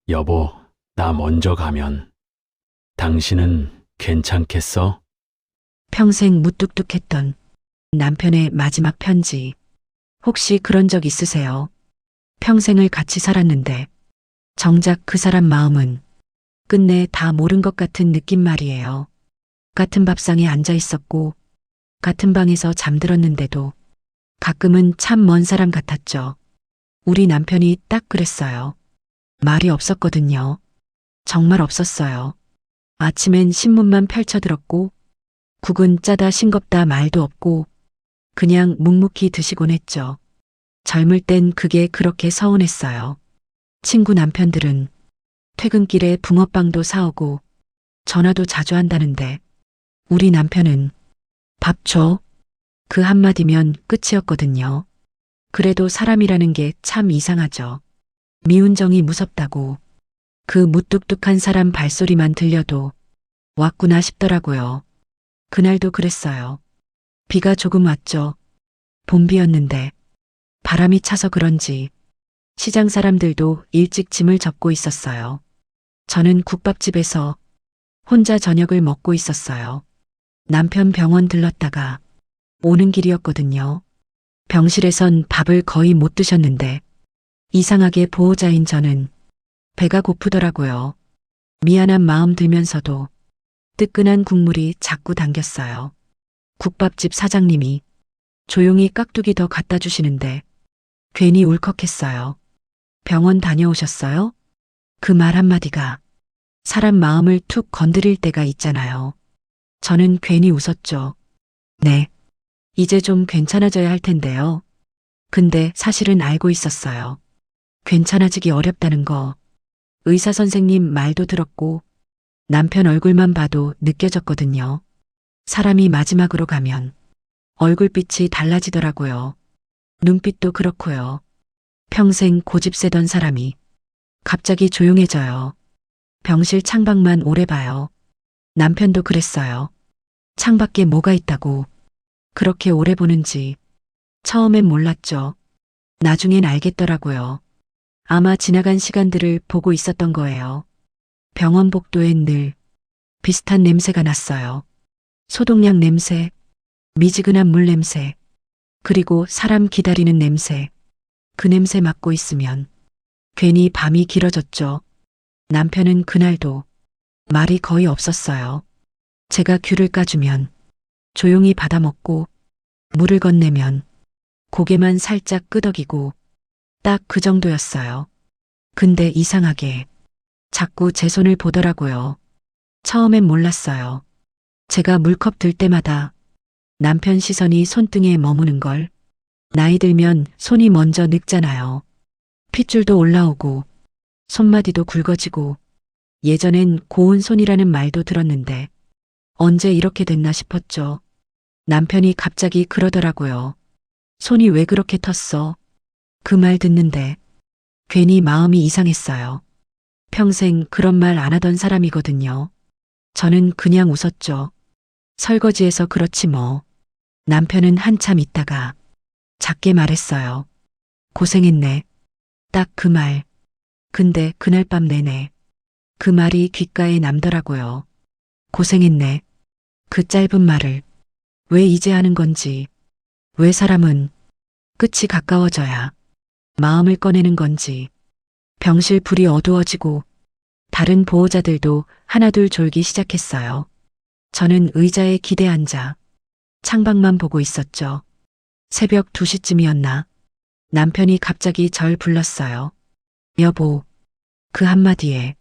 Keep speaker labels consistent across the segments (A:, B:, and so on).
A: 여보, 나 먼저 가면 당신은 괜찮겠어?
B: 평생 무뚝뚝했던 남편의 마지막 편지. 혹시 그런 적 있으세요? 평생을 같이 살았는데 정작 그 사람 마음은 끝내 다 모른 것 같은 느낌 말이에요. 같은 밥상에 앉아 있었고 같은 방에서 잠들었는데도 가끔은 참 먼 사람 같았죠. 우리 남편이 딱 그랬어요. 말이 없었거든요. 정말 없었어요. 아침엔 신문만 펼쳐들었고 국은 짜다 싱겁다 말도 없고 그냥 묵묵히 드시곤 했죠. 젊을 땐 그게 그렇게 서운했어요. 친구 남편들은 퇴근길에 붕어빵도 사오고 전화도 자주 한다는데 우리 남편은 밥 줘. 그 한마디면 끝이었거든요. 그래도 사람이라는 게 참 이상하죠. 미운 정이 무섭다고 그 무뚝뚝한 사람 발소리만 들려도 왔구나 싶더라고요. 그날도 그랬어요. 비가 조금 왔죠. 봄비였는데 바람이 차서 그런지 시장 사람들도 일찍 짐을 접고 있었어요. 저는 국밥집에서 혼자 저녁을 먹고 있었어요. 남편 병원 들렀다가 오는 길이었거든요. 병실에선 밥을 거의 못 드셨는데 이상하게 보호자인 저는 배가 고프더라고요. 미안한 마음 들면서도 뜨끈한 국물이 자꾸 당겼어요. 국밥집 사장님이 조용히 깍두기 더 갖다 주시는데 괜히 울컥했어요. 병원 다녀오셨어요? 그 말 한마디가 사람 마음을 툭 건드릴 때가 있잖아요. 저는 괜히 웃었죠. 네. 이제 좀 괜찮아져야 할 텐데요. 근데 사실은 알고 있었어요. 괜찮아지기 어렵다는 거. 의사 선생님 말도 들었고 남편 얼굴만 봐도 느껴졌거든요. 사람이 마지막으로 가면 얼굴빛이 달라지더라고요. 눈빛도 그렇고요. 평생 고집 세던 사람이 갑자기 조용해져요. 병실 창밖만 오래 봐요. 남편도 그랬어요. 창밖에 뭐가 있다고 그렇게 오래 보는지 처음엔 몰랐죠. 나중엔 알겠더라고요. 아마 지나간 시간들을 보고 있었던 거예요. 병원 복도엔 늘 비슷한 냄새가 났어요. 소독약 냄새, 미지근한 물 냄새, 그리고 사람 기다리는 냄새. 그 냄새 맡고 있으면 괜히 밤이 길어졌죠. 남편은 그날도 말이 거의 없었어요. 제가 귤을 까주면 조용히 받아먹고 물을 건네면 고개만 살짝 끄덕이고 딱 그 정도였어요. 근데 이상하게 자꾸 제 손을 보더라고요. 처음엔 몰랐어요. 제가 물컵 들 때마다 남편 시선이 손등에 머무는 걸. 나이 들면 손이 먼저 늙잖아요. 핏줄도 올라오고 손마디도 굵어지고 예전엔 고운 손이라는 말도 들었는데 언제 이렇게 됐나 싶었죠. 남편이 갑자기 그러더라고요. 손이 왜 그렇게 텄어? 그 말 듣는데 괜히 마음이 이상했어요. 평생 그런 말 안 하던 사람이거든요. 저는 그냥 웃었죠. 설거지해서 그렇지 뭐. 남편은 한참 있다가 작게 말했어요. 고생했네. 딱 그 말. 근데 그날 밤 내내 그 말이 귓가에 남더라고요. 고생했네. 그 짧은 말을 왜 이제 하는 건지, 왜 사람은 끝이 가까워져야 마음을 꺼내는 건지. 병실 불이 어두워지고 다른 보호자들도 하나둘 졸기 시작했어요. 저는 의자에 기대 앉아 창밖만 보고 있었죠. 새벽 2시쯤이었나 남편이 갑자기 절 불렀어요. 여보, 그 한마디에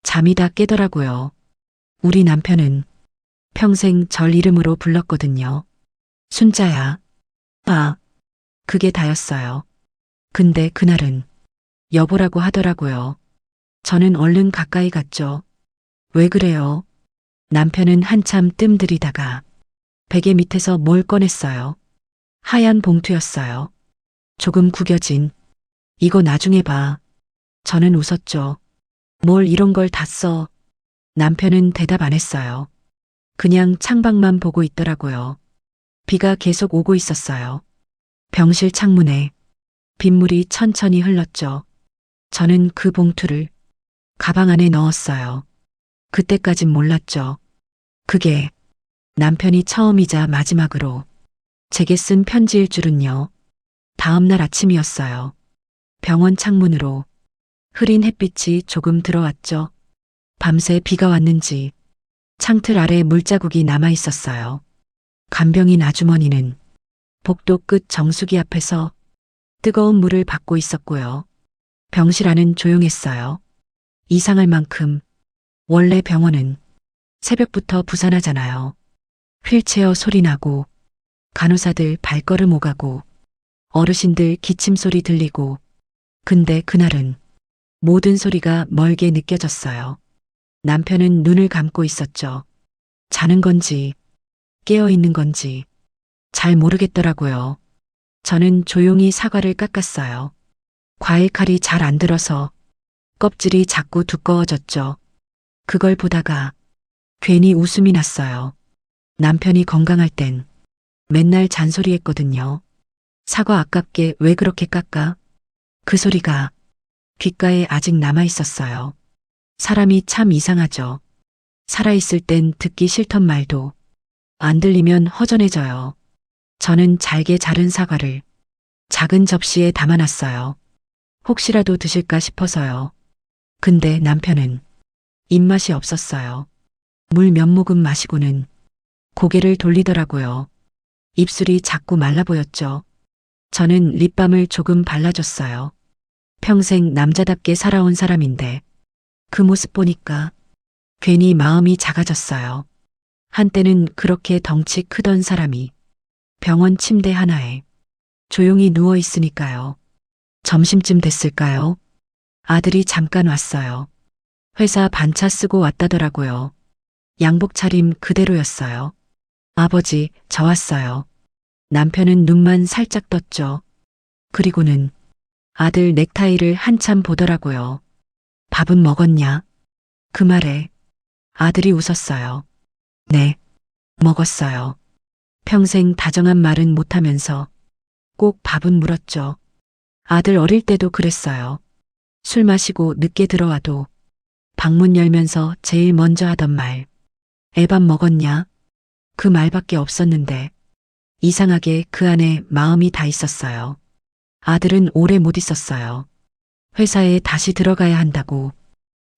B: 잠이 다 깨더라고요. 우리 남편은 평생 절 이름으로 불렀거든요. 순자야. 아, 그게 다였어요. 근데 그날은 여보라고 하더라고요. 저는 얼른 가까이 갔죠. 왜 그래요? 남편은 한참 뜸들이다가 베개 밑에서 뭘 꺼냈어요. 하얀 봉투였어요. 조금 구겨진. 이거 나중에 봐. 저는 웃었죠. 뭘 이런 걸 다 써. 남편은 대답 안 했어요. 그냥 창밖만 보고 있더라고요. 비가 계속 오고 있었어요. 병실 창문에 빗물이 천천히 흘렀죠. 저는 그 봉투를 가방 안에 넣었어요. 그때까진 몰랐죠. 그게 남편이 처음이자 마지막으로 제게 쓴 편지일 줄은요. 다음 날 아침이었어요. 병원 창문으로 흐린 햇빛이 조금 들어왔죠. 밤새 비가 왔는지 창틀 아래 물자국이 남아 있었어요. 간병인 아주머니는 복도 끝 정수기 앞에서 뜨거운 물을 받고 있었고요. 병실 안은 조용했어요. 이상할 만큼 원래 병원은 새벽부터 부산하잖아요. 휠체어 소리 나고 간호사들 발걸음 오가고 어르신들 기침 소리 들리고 근데 그날은 모든 소리가 멀게 느껴졌어요. 남편은 눈을 감고 있었죠. 자는 건지 깨어 있는 건지 잘 모르겠더라고요. 저는 조용히 사과를 깎았어요. 과일 칼이 잘 안 들어서 껍질이 자꾸 두꺼워졌죠. 그걸 보다가 괜히 웃음이 났어요. 남편이 건강할 땐 맨날 잔소리했거든요. 사과 아깝게 왜 그렇게 깎아? 그 소리가 귓가에 아직 남아 있었어요. 사람이 참 이상하죠. 살아있을 땐 듣기 싫던 말도 안 들리면 허전해져요. 저는 잘게 자른 사과를 작은 접시에 담아놨어요. 혹시라도 드실까 싶어서요. 근데 남편은 입맛이 없었어요. 물 몇 모금 마시고는 고개를 돌리더라고요. 입술이 자꾸 말라 보였죠. 저는 립밤을 조금 발라줬어요. 평생 남자답게 살아온 사람인데 그 모습 보니까 괜히 마음이 작아졌어요. 한때는 그렇게 덩치 크던 사람이 병원 침대 하나에 조용히 누워 있으니까요. 점심쯤 됐을까요? 아들이 잠깐 왔어요. 회사 반차 쓰고 왔다더라고요. 양복 차림 그대로였어요. 아버지, 저 왔어요. 남편은 눈만 살짝 떴죠. 그리고는 아들 넥타이를 한참 보더라고요. 밥은 먹었냐? 그 말에 아들이 웃었어요. 네, 먹었어요. 평생 다정한 말은 못하면서 꼭 밥은 물었죠. 아들 어릴 때도 그랬어요. 술 마시고 늦게 들어와도 방문 열면서 제일 먼저 하던 말. 애밥 먹었냐? 그 말밖에 없었는데 이상하게 그 안에 마음이 다 있었어요. 아들은 오래 못 있었어요. 회사에 다시 들어가야 한다고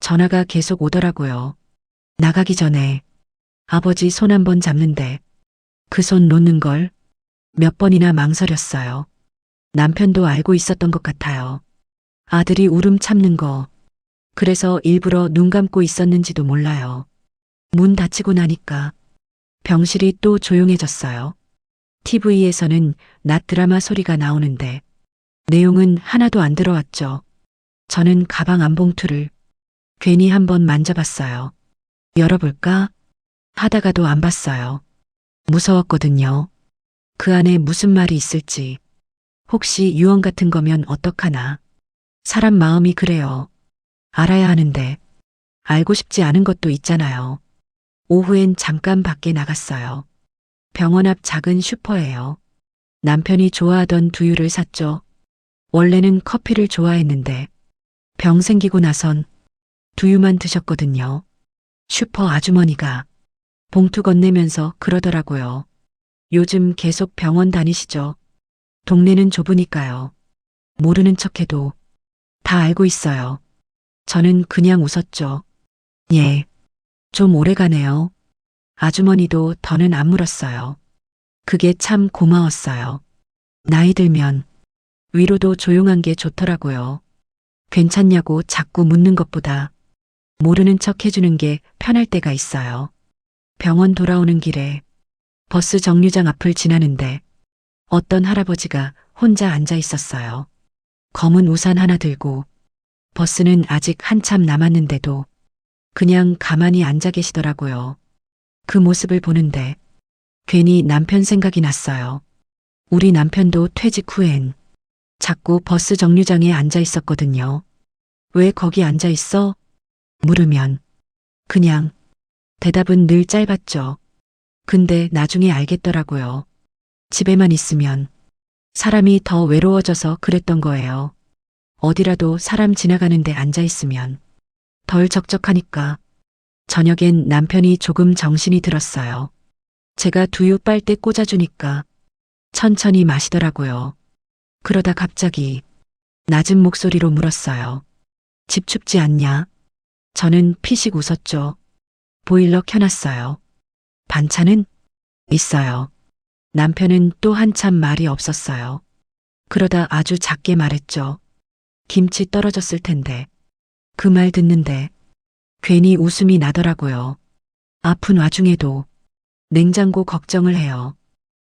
B: 전화가 계속 오더라고요. 나가기 전에 아버지 손 한 번 잡는데 그 손 놓는 걸 몇 번이나 망설였어요. 남편도 알고 있었던 것 같아요. 아들이 울음 참는 거 그래서 일부러 눈 감고 있었는지도 몰라요. 문 닫히고 나니까 병실이 또 조용해졌어요. TV에서는 낮 드라마 소리가 나오는데 내용은 하나도 안 들어왔죠. 저는 가방 안 봉투를 괜히 한번 만져봤어요. 열어볼까? 하다가도 안 봤어요. 무서웠거든요. 그 안에 무슨 말이 있을지. 혹시 유언 같은 거면 어떡하나. 사람 마음이 그래요. 알아야 하는데 알고 싶지 않은 것도 있잖아요. 오후엔 잠깐 밖에 나갔어요. 병원 앞 작은 슈퍼예요. 남편이 좋아하던 두유를 샀죠. 원래는 커피를 좋아했는데 병 생기고 나선 두유만 드셨거든요. 슈퍼 아주머니가 봉투 건네면서 그러더라고요. 요즘 계속 병원 다니시죠? 동네는 좁으니까요. 모르는 척해도 다 알고 있어요. 저는 그냥 웃었죠. 예, 좀 오래가네요. 아주머니도 더는 안 물었어요. 그게 참 고마웠어요. 나이 들면 위로도 조용한 게 좋더라고요. 괜찮냐고 자꾸 묻는 것보다 모르는 척 해주는 게 편할 때가 있어요. 병원 돌아오는 길에 버스 정류장 앞을 지나는데 어떤 할아버지가 혼자 앉아 있었어요. 검은 우산 하나 들고 버스는 아직 한참 남았는데도 그냥 가만히 앉아 계시더라고요. 그 모습을 보는데 괜히 남편 생각이 났어요. 우리 남편도 퇴직 후엔 자꾸 버스 정류장에 앉아 있었거든요. 왜 거기 앉아 있어? 물으면 그냥 대답은 늘 짧았죠. 근데 나중에 알겠더라고요. 집에만 있으면 사람이 더 외로워져서 그랬던 거예요. 어디라도 사람 지나가는데 앉아 있으면 덜 적적하니까 저녁엔 남편이 조금 정신이 들었어요. 제가 두유 빨대 꽂아주니까 천천히 마시더라고요. 그러다 갑자기 낮은 목소리로 물었어요. 집 춥지 않냐? 저는 피식 웃었죠. 보일러 켜놨어요. 반찬은? 있어요. 남편은 또 한참 말이 없었어요. 그러다 아주 작게 말했죠. 김치 떨어졌을 텐데. 그 말 듣는데 괜히 웃음이 나더라고요. 아픈 와중에도 냉장고 걱정을 해요.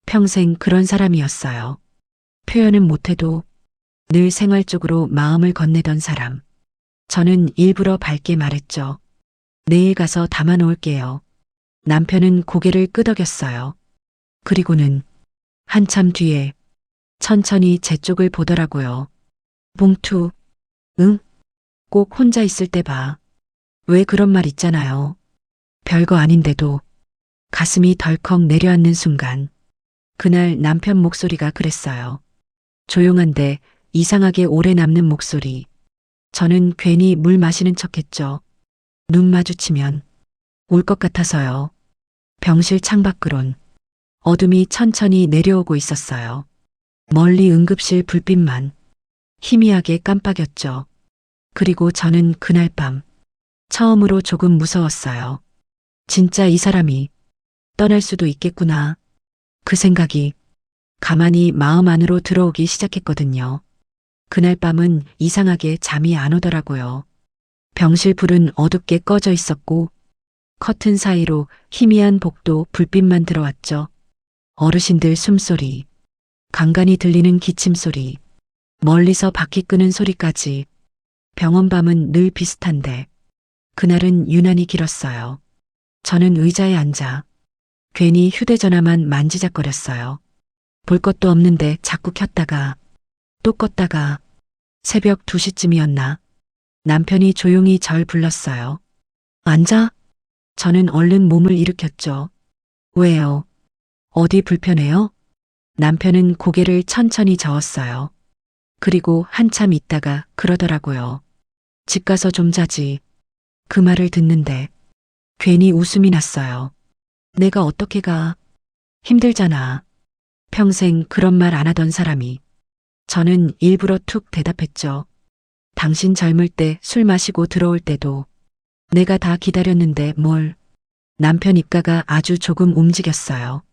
B: 평생 그런 사람이었어요. 표현은 못해도 늘 생활적으로 마음을 건네던 사람. 저는 일부러 밝게 말했죠. 내일 가서 담아 놓을게요. 남편은 고개를 끄덕였어요. 그리고는 한참 뒤에 천천히 제 쪽을 보더라고요. 봉투, 응? 꼭 혼자 있을 때 봐. 왜 그런 말 있잖아요. 별거 아닌데도 가슴이 덜컥 내려앉는 순간, 그날 남편 목소리가 그랬어요. 조용한데 이상하게 오래 남는 목소리. 저는 괜히 물 마시는 척했죠. 눈 마주치면 울 것 같아서요. 병실 창밖으론 어둠이 천천히 내려오고 있었어요. 멀리 응급실 불빛만 희미하게 깜빡였죠. 그리고 저는 그날 밤 처음으로 조금 무서웠어요. 진짜 이 사람이 떠날 수도 있겠구나. 그 생각이 가만히 마음 안으로 들어오기 시작했거든요. 그날 밤은 이상하게 잠이 안 오더라고요. 병실 불은 어둡게 꺼져 있었고 커튼 사이로 희미한 복도 불빛만 들어왔죠. 어르신들 숨소리, 간간이 들리는 기침 소리, 멀리서 바퀴 끄는 소리까지. 병원 밤은 늘 비슷한데 그날은 유난히 길었어요. 저는 의자에 앉아 괜히 휴대전화만 만지작거렸어요. 볼 것도 없는데 자꾸 켰다가 또 껐다가. 새벽 2시쯤이었나? 남편이 조용히 절 불렀어요. 앉아? 저는 얼른 몸을 일으켰죠. 왜요? 어디 불편해요? 남편은 고개를 천천히 저었어요. 그리고 한참 있다가 그러더라고요. 집 가서 좀 자지. 그 말을 듣는데 괜히 웃음이 났어요. 내가 어떻게 가? 힘들잖아. 평생 그런 말 안 하던 사람이. 저는 일부러 툭 대답했죠. 당신 젊을 때 술 마시고 들어올 때도 내가 다 기다렸는데 뭘. 남편 입가가 아주 조금 움직였어요.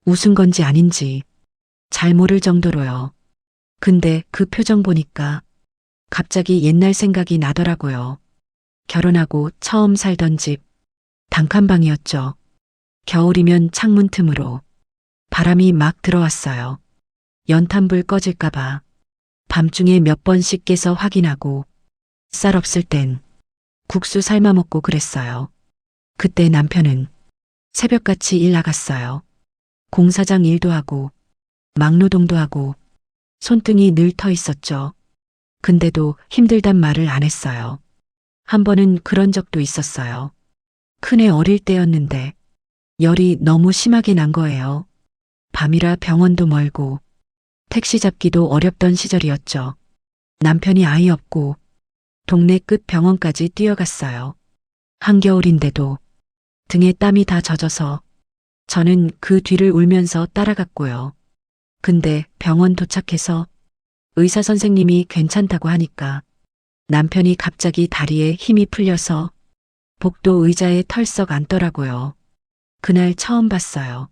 B: 웃은 건지 아닌지 잘 모를 정도로요. 근데 그 표정 보니까 갑자기 옛날 생각이 나더라고요. 결혼하고 처음 살던 집, 단칸방이었죠. 겨울이면 창문 틈으로 바람이 막 들어왔어요. 연탄불 꺼질까봐 밤중에 몇 번씩 깨서 확인하고 쌀 없을 땐 국수 삶아 먹고 그랬어요. 그때 남편은 새벽같이 일 나갔어요. 공사장 일도 하고 막노동도 하고 손등이 늘 터 있었죠. 근데도 힘들단 말을 안 했어요. 한 번은 그런 적도 있었어요. 큰애 어릴 때였는데 열이 너무 심하게 난 거예요. 밤이라 병원도 멀고 택시 잡기도 어렵던 시절이었죠. 남편이 아이 없고 동네 끝 병원까지 뛰어갔어요. 한겨울인데도 등에 땀이 다 젖어서 저는 그 뒤를 울면서 따라갔고요. 근데 병원 도착해서 의사 선생님이 괜찮다고 하니까 남편이 갑자기 다리에 힘이 풀려서 복도 의자에 털썩 앉더라고요. 그날 처음 봤어요.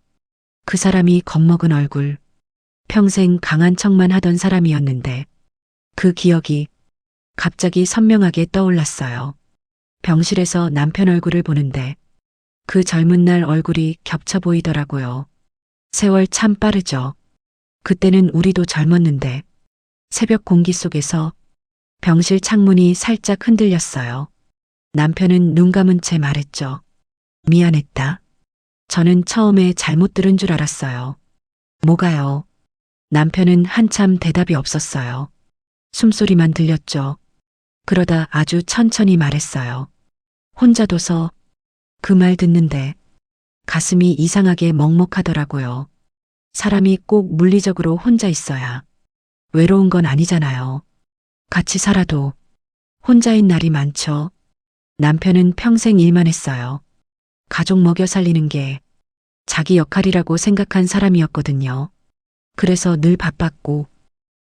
B: 그 사람이 겁먹은 얼굴. 평생 강한 척만 하던 사람이었는데 그 기억이 갑자기 선명하게 떠올랐어요. 병실에서 남편 얼굴을 보는데 그 젊은 날 얼굴이 겹쳐 보이더라고요. 세월 참 빠르죠. 그때는 우리도 젊었는데 새벽 공기 속에서 병실 창문이 살짝 흔들렸어요. 남편은 눈 감은 채 말했죠. 미안했다. 저는 처음에 잘못 들은 줄 알았어요. 뭐가요? 남편은 한참 대답이 없었어요. 숨소리만 들렸죠. 그러다 아주 천천히 말했어요. 혼자 둬서. 그 말 듣는데 가슴이 이상하게 먹먹하더라고요. 사람이 꼭 물리적으로 혼자 있어야 외로운 건 아니잖아요. 같이 살아도 혼자인 날이 많죠. 남편은 평생 일만 했어요. 가족 먹여 살리는 게 자기 역할이라고 생각한 사람이었거든요. 그래서 늘 바빴고,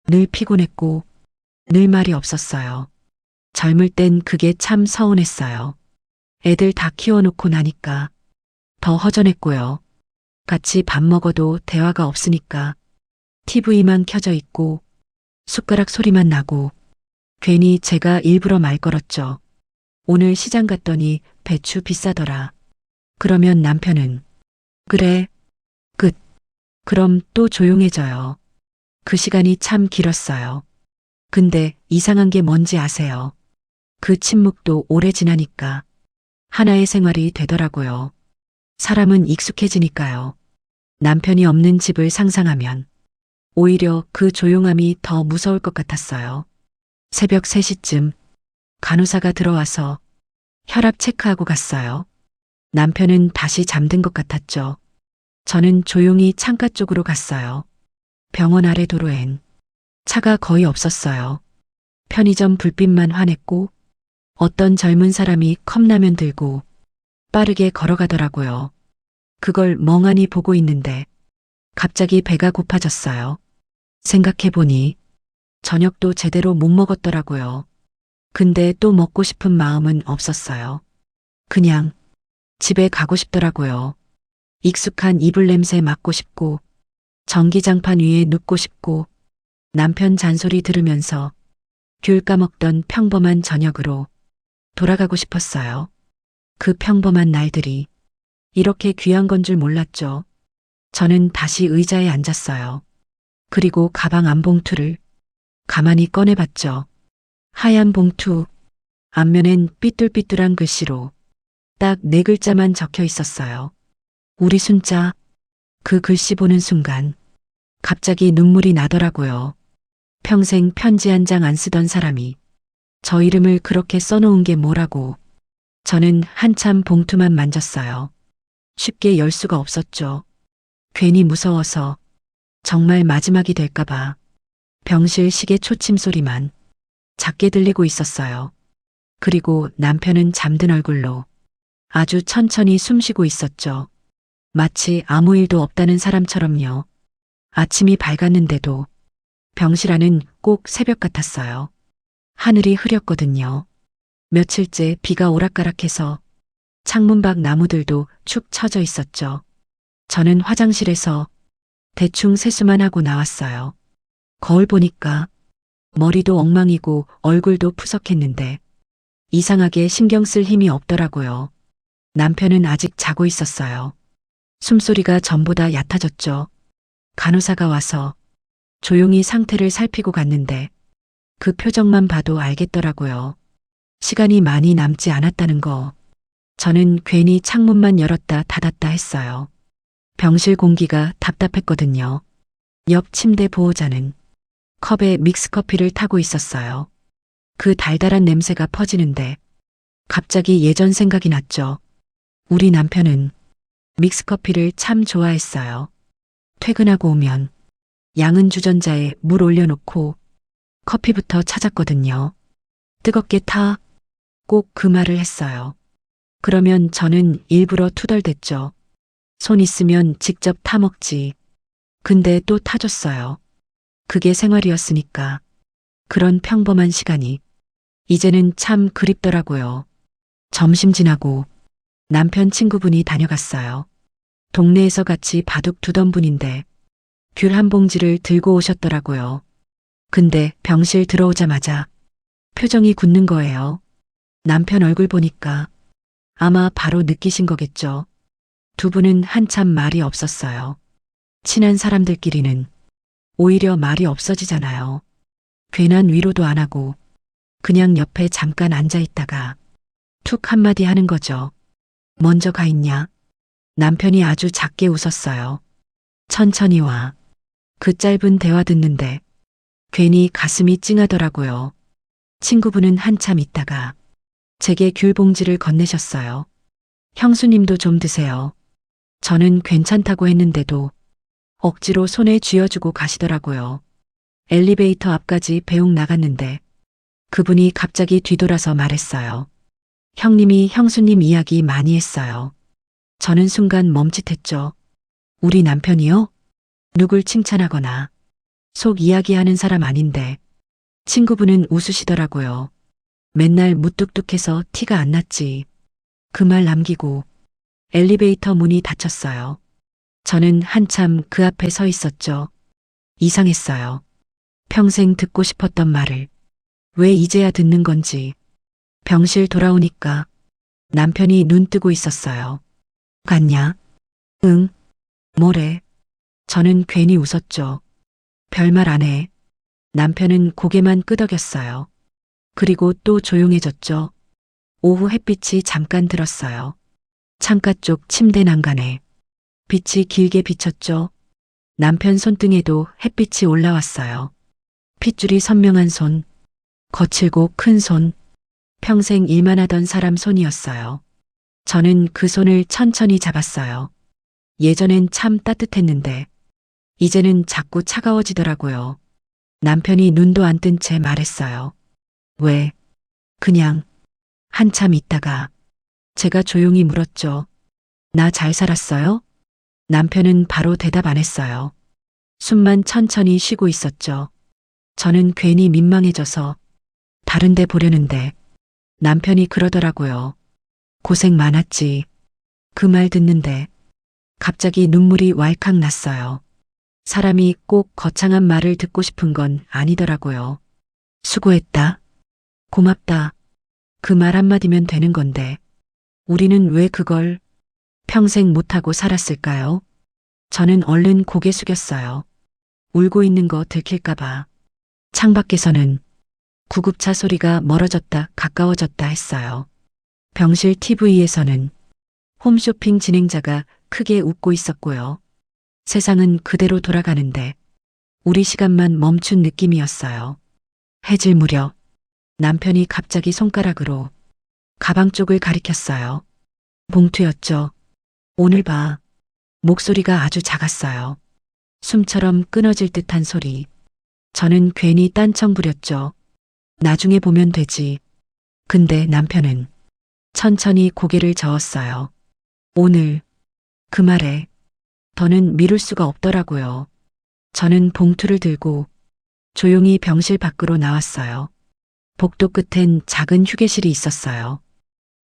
B: 늘 피곤했고, 늘 말이 없었어요. 젊을 땐 그게 참 서운했어요. 애들 다 키워놓고 나니까 더 허전했고요. 같이 밥 먹어도 대화가 없으니까 TV만 켜져 있고 숟가락 소리만 나고 괜히 제가 일부러 말 걸었죠. 오늘 시장 갔더니 배추 비싸더라. 그러면 남편은 그래, 끝. 그럼 또 조용해져요. 그 시간이 참 길었어요. 근데 이상한 게 뭔지 아세요? 그 침묵도 오래 지나니까 하나의 생활이 되더라고요. 사람은 익숙해지니까요. 남편이 없는 집을 상상하면 오히려 그 조용함이 더 무서울 것 같았어요. 새벽 3시쯤 간호사가 들어와서 혈압 체크하고 갔어요. 남편은 다시 잠든 것 같았죠. 저는 조용히 창가 쪽으로 갔어요. 병원 아래 도로엔 차가 거의 없었어요. 편의점 불빛만 환했고 어떤 젊은 사람이 컵라면 들고 빠르게 걸어가더라고요. 그걸 멍하니 보고 있는데 갑자기 배가 고파졌어요. 생각해보니 저녁도 제대로 못 먹었더라고요. 근데 또 먹고 싶은 마음은 없었어요. 그냥 집에 가고 싶더라고요. 익숙한 이불 냄새 맡고 싶고 전기장판 위에 눕고 싶고 남편 잔소리 들으면서 귤 까먹던 평범한 저녁으로 돌아가고 싶었어요. 그 평범한 날들이 이렇게 귀한 건 줄 몰랐죠. 저는 다시 의자에 앉았어요. 그리고 가방 안 봉투를 가만히 꺼내봤죠. 하얀 봉투, 앞면엔 삐뚤삐뚤한 글씨로 딱 4글자만 적혀 있었어요. 우리 순자. 그 글씨 보는 순간 갑자기 눈물이 나더라고요. 평생 편지 한 장 안 쓰던 사람이 저 이름을 그렇게 써놓은 게 뭐라고. 저는 한참 봉투만 만졌어요. 쉽게 열 수가 없었죠. 괜히 무서워서 정말 마지막이 될까봐 병실 시계 초침 소리만 작게 들리고 있었어요. 그리고 남편은 잠든 얼굴로 아주 천천히 숨쉬고 있었죠. 마치 아무 일도 없다는 사람처럼요. 아침이 밝았는데도 병실 안은 꼭 새벽 같았어요. 하늘이 흐렸거든요. 며칠째 비가 오락가락해서 창문 밖 나무들도 축 처져 있었죠. 저는 화장실에서 대충 세수만 하고 나왔어요. 거울 보니까 머리도 엉망이고 얼굴도 푸석했는데 이상하게 신경 쓸 힘이 없더라고요. 남편은 아직 자고 있었어요. 숨소리가 전보다 얕아졌죠. 간호사가 와서 조용히 상태를 살피고 갔는데 그 표정만 봐도 알겠더라고요. 시간이 많이 남지 않았다는 거. 저는 괜히 창문만 열었다 닫았다 했어요. 병실 공기가 답답했거든요. 옆 침대 보호자는 컵에 믹스커피를 타고 있었어요. 그 달달한 냄새가 퍼지는데 갑자기 예전 생각이 났죠. 우리 남편은 믹스커피를 참 좋아했어요. 퇴근하고 오면 양은 주전자에 물 올려놓고 커피부터 찾았거든요. 뜨겁게 타. 꼭 그 말을 했어요. 그러면 저는 일부러 투덜댔죠. 손 있으면 직접 타먹지. 근데 또 타줬어요. 그게 생활이었으니까. 그런 평범한 시간이 이제는 참 그립더라고요. 점심 지나고 남편 친구분이 다녀갔어요. 동네에서 같이 바둑 두던 분인데 귤 한 봉지를 들고 오셨더라고요. 근데 병실 들어오자마자 표정이 굳는 거예요. 남편 얼굴 보니까 아마 바로 느끼신 거겠죠. 두 분은 한참 말이 없었어요. 친한 사람들끼리는 오히려 말이 없어지잖아요. 괜한 위로도 안 하고 그냥 옆에 잠깐 앉아 있다가 툭 한마디 하는 거죠. 먼저 가 있냐? 남편이 아주 작게 웃었어요. 천천히 와. 그 짧은 대화 듣는데 괜히 가슴이 찡하더라고요. 친구분은 한참 있다가 제게 귤 봉지를 건네셨어요. 형수님도 좀 드세요. 저는 괜찮다고 했는데도 억지로 손에 쥐어주고 가시더라고요. 엘리베이터 앞까지 배웅 나갔는데 그분이 갑자기 뒤돌아서 말했어요. 형님이 형수님 이야기 많이 했어요. 저는 순간 멈칫했죠. 우리 남편이요? 누굴 칭찬하거나 속 이야기하는 사람 아닌데 친구분은 웃으시더라고요. 맨날 무뚝뚝해서 티가 안 났지. 그 말 남기고 엘리베이터 문이 닫혔어요. 저는 한참 그 앞에 서 있었죠. 이상했어요. 평생 듣고 싶었던 말을 왜 이제야 듣는 건지. 병실 돌아오니까 남편이 눈 뜨고 있었어요. 갔냐? 응. 뭐래? 저는 괜히 웃었죠. 별말 안 해. 남편은 고개만 끄덕였어요. 그리고 또 조용해졌죠. 오후 햇빛이 잠깐 들었어요. 창가 쪽 침대 난간에 빛이 길게 비쳤죠. 남편 손등에도 햇빛이 올라왔어요. 핏줄이 선명한 손, 거칠고 큰 손, 평생 일만 하던 사람 손이었어요. 저는 그 손을 천천히 잡았어요. 예전엔 참 따뜻했는데 이제는 자꾸 차가워지더라고요. 남편이 눈도 안 뜬 채 말했어요. 왜? 그냥. 한참 있다가 제가 조용히 물었죠. 나 잘 살았어요? 남편은 바로 대답 안 했어요. 숨만 천천히 쉬고 있었죠. 저는 괜히 민망해져서 다른 데 보려는데 남편이 그러더라고요. 고생 많았지. 그 말 듣는데 갑자기 눈물이 왈칵 났어요. 사람이 꼭 거창한 말을 듣고 싶은 건 아니더라고요. 수고했다. 고맙다. 그 말 한마디면 되는 건데 우리는 왜 그걸 평생 못하고 살았을까요? 저는 얼른 고개 숙였어요. 울고 있는 거 들킬까봐. 창밖에서는 구급차 소리가 멀어졌다 가까워졌다 했어요. 병실 TV에서는 홈쇼핑 진행자가 크게 웃고 있었고요. 세상은 그대로 돌아가는데 우리 시간만 멈춘 느낌이었어요. 해질 무렵 남편이 갑자기 손가락으로 가방 쪽을 가리켰어요. 봉투였죠. 오늘 봐. 목소리가 아주 작았어요. 숨처럼 끊어질 듯한 소리. 저는 괜히 딴청 부렸죠. 나중에 보면 되지. 근데 남편은 천천히 고개를 저었어요. 오늘 그 말에 더는 미룰 수가 없더라고요. 저는 봉투를 들고 조용히 병실 밖으로 나왔어요. 복도 끝엔 작은 휴게실이 있었어요.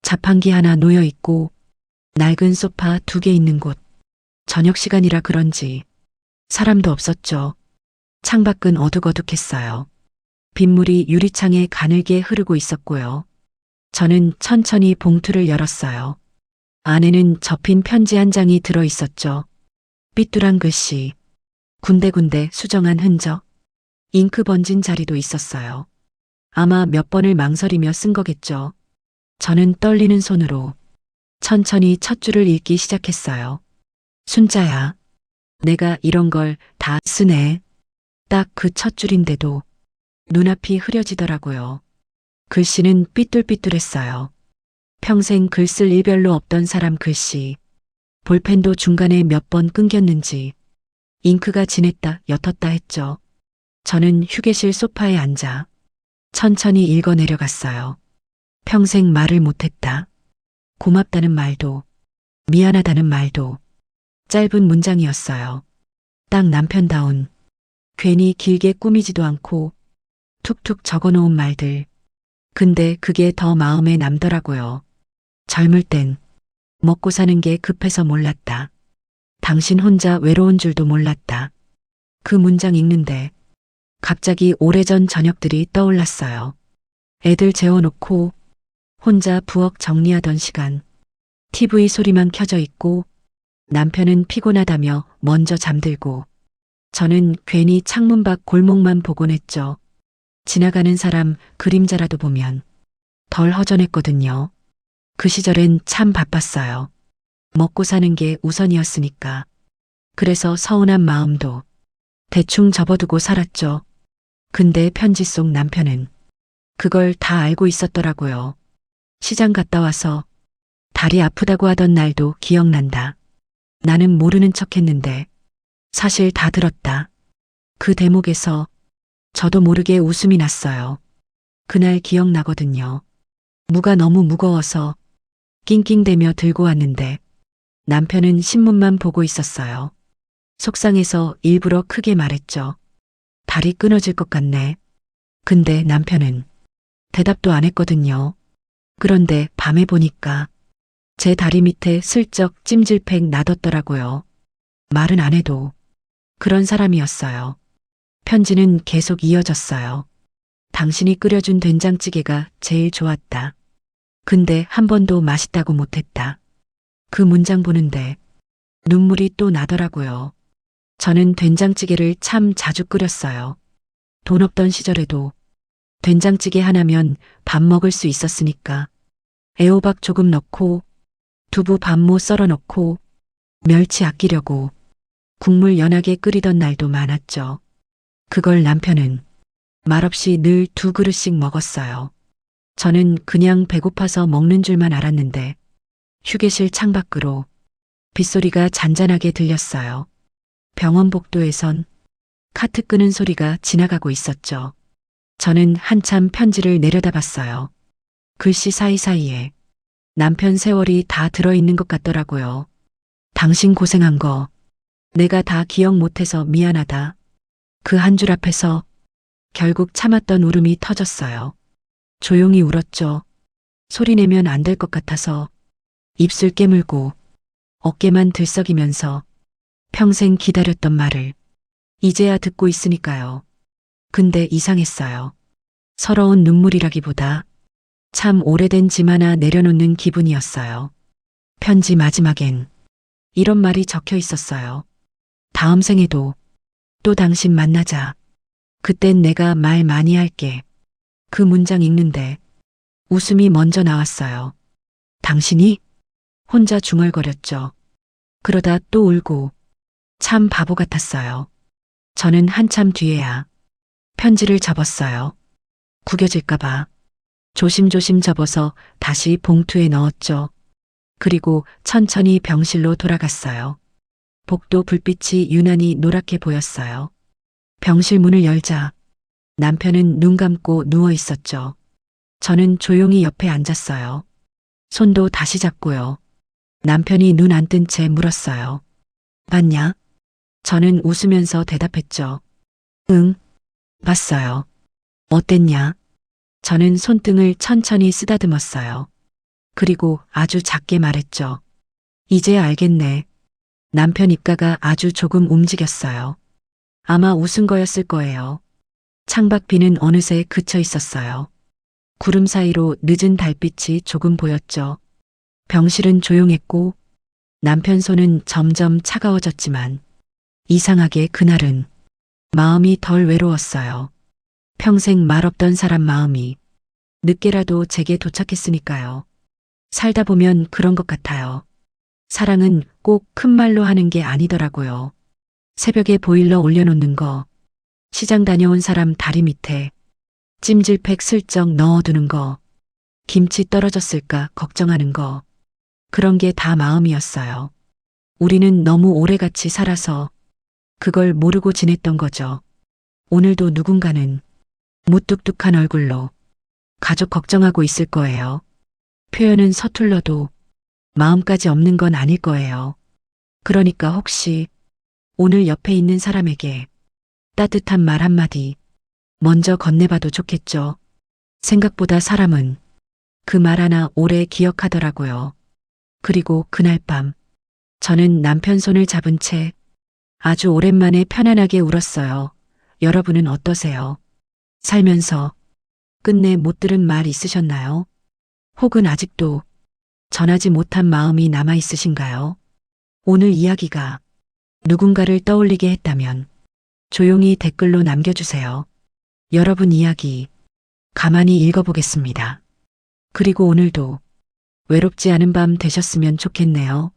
B: 자판기 하나 놓여 있고 낡은 소파 2개 있는 곳. 저녁 시간이라 그런지 사람도 없었죠. 창밖은 어둑어둑했어요. 빗물이 유리창에 가늘게 흐르고 있었고요. 저는 천천히 봉투를 열었어요. 안에는 접힌 편지 한 장이 들어 있었죠. 삐뚤한 글씨, 군데군데 수정한 흔적, 잉크 번진 자리도 있었어요. 아마 몇 번을 망설이며 쓴 거겠죠. 저는 떨리는 손으로 천천히 첫 줄을 읽기 시작했어요. 순자야, 내가 이런 걸 다 쓰네. 딱 그 첫 줄인데도 눈앞이 흐려지더라고요. 글씨는 삐뚤삐뚤했어요. 평생 글 쓸 일 별로 없던 사람 글씨. 볼펜도 중간에 몇 번 끊겼는지 잉크가 진했다 옅었다 했죠. 저는 휴게실 소파에 앉아 천천히 읽어 내려갔어요. 평생 말을 못했다. 고맙다는 말도 미안하다는 말도 짧은 문장이었어요. 딱 남편다운 괜히 길게 꾸미지도 않고 툭툭 적어놓은 말들. 근데 그게 더 마음에 남더라고요. 젊을 땐 먹고 사는 게 급해서 몰랐다. 당신 혼자 외로운 줄도 몰랐다. 그 문장 읽는데 갑자기 오래전 저녁들이 떠올랐어요. 애들 재워놓고 혼자 부엌 정리하던 시간. TV 소리만 켜져 있고 남편은 피곤하다며 먼저 잠들고 저는 괜히 창문 밖 골목만 보곤 했죠. 지나가는 사람 그림자라도 보면 덜 허전했거든요. 그 시절엔 참 바빴어요. 먹고 사는 게 우선이었으니까. 그래서 서운한 마음도 대충 접어두고 살았죠. 근데 편지 속 남편은 그걸 다 알고 있었더라고요. 시장 갔다 와서 다리 아프다고 하던 날도 기억난다. 나는 모르는 척 했는데 사실 다 들었다. 그 대목에서 저도 모르게 웃음이 났어요. 그날 기억나거든요. 무가 너무 무거워서 낑낑대며 들고 왔는데 남편은 신문만 보고 있었어요. 속상해서 일부러 크게 말했죠. 다리 끊어질 것 같네. 근데 남편은 대답도 안 했거든요. 그런데 밤에 보니까 제 다리 밑에 슬쩍 찜질팩 놔뒀더라고요. 말은 안 해도 그런 사람이었어요. 편지는 계속 이어졌어요. 당신이 끓여준 된장찌개가 제일 좋았다. 근데 한 번도 맛있다고 못했다. 그 문장 보는데 눈물이 또 나더라고요. 저는 된장찌개를 참 자주 끓였어요. 돈 없던 시절에도 된장찌개 하나면 밥 먹을 수 있었으니까. 애호박 조금 넣고 두부 반모 썰어 넣고 멸치 아끼려고 국물 연하게 끓이던 날도 많았죠. 그걸 남편은 말없이 늘 2그릇씩 먹었어요. 저는 그냥 배고파서 먹는 줄만 알았는데 휴게실 창밖으로 빗소리가 잔잔하게 들렸어요. 병원 복도에선 카트 끄는 소리가 지나가고 있었죠. 저는 한참 편지를 내려다봤어요. 글씨 사이사이에 남편 세월이 다 들어있는 것 같더라고요. 당신 고생한 거 내가 다 기억 못해서 미안하다. 그 한 줄 앞에서 결국 참았던 울음이 터졌어요. 조용히 울었죠. 소리내면 안 될 것 같아서 입술 깨물고 어깨만 들썩이면서 평생 기다렸던 말을 이제야 듣고 있으니까요. 근데 이상했어요. 서러운 눈물이라기보다 참 오래된 짐 하나 내려놓는 기분이었어요. 편지 마지막엔 이런 말이 적혀 있었어요. 다음 생에도 또 당신 만나자. 그땐 내가 말 많이 할게. 그 문장 읽는데 웃음이 먼저 나왔어요. 당신이? 혼자 중얼거렸죠. 그러다 또 울고 참 바보 같았어요. 저는 한참 뒤에야 편지를 접었어요. 구겨질까봐 조심조심 접어서 다시 봉투에 넣었죠. 그리고 천천히 병실로 돌아갔어요. 복도 불빛이 유난히 노랗게 보였어요. 병실 문을 열자 남편은 눈 감고 누워 있었죠. 저는 조용히 옆에 앉았어요. 손도 다시 잡고요. 남편이 눈 안 뜬 채 물었어요. 봤냐? 저는 웃으면서 대답했죠. 응, 봤어요. 어땠냐? 저는 손등을 천천히 쓰다듬었어요. 그리고 아주 작게 말했죠. 이제 알겠네. 남편 입가가 아주 조금 움직였어요. 아마 웃은 거였을 거예요. 창밖 비는 어느새 그쳐 있었어요. 구름 사이로 늦은 달빛이 조금 보였죠. 병실은 조용했고 남편 손은 점점 차가워졌지만 이상하게 그날은 마음이 덜 외로웠어요. 평생 말없던 사람 마음이 늦게라도 제게 도착했으니까요. 살다 보면 그런 것 같아요. 사랑은 꼭 큰 말로 하는 게 아니더라고요. 새벽에 보일러 올려놓는 거, 시장 다녀온 사람 다리 밑에 찜질팩 슬쩍 넣어두는 거, 김치 떨어졌을까 걱정하는 거, 그런 게 다 마음이었어요. 우리는 너무 오래같이 살아서 그걸 모르고 지냈던 거죠. 오늘도 누군가는 무뚝뚝한 얼굴로 가족 걱정하고 있을 거예요. 표현은 서툴러도 마음까지 없는 건 아닐 거예요. 그러니까 혹시 오늘 옆에 있는 사람에게 따뜻한 말 한마디 먼저 건네봐도 좋겠죠. 생각보다 사람은 그 말 하나 오래 기억하더라고요. 그리고 그날 밤 저는 남편 손을 잡은 채 아주 오랜만에 편안하게 울었어요. 여러분은 어떠세요? 살면서 끝내 못 들은 말 있으셨나요? 혹은 아직도 전하지 못한 마음이 남아 있으신가요? 오늘 이야기가 누군가를 떠올리게 했다면 조용히 댓글로 남겨주세요. 여러분 이야기 가만히 읽어보겠습니다. 그리고 오늘도 외롭지 않은 밤 되셨으면 좋겠네요.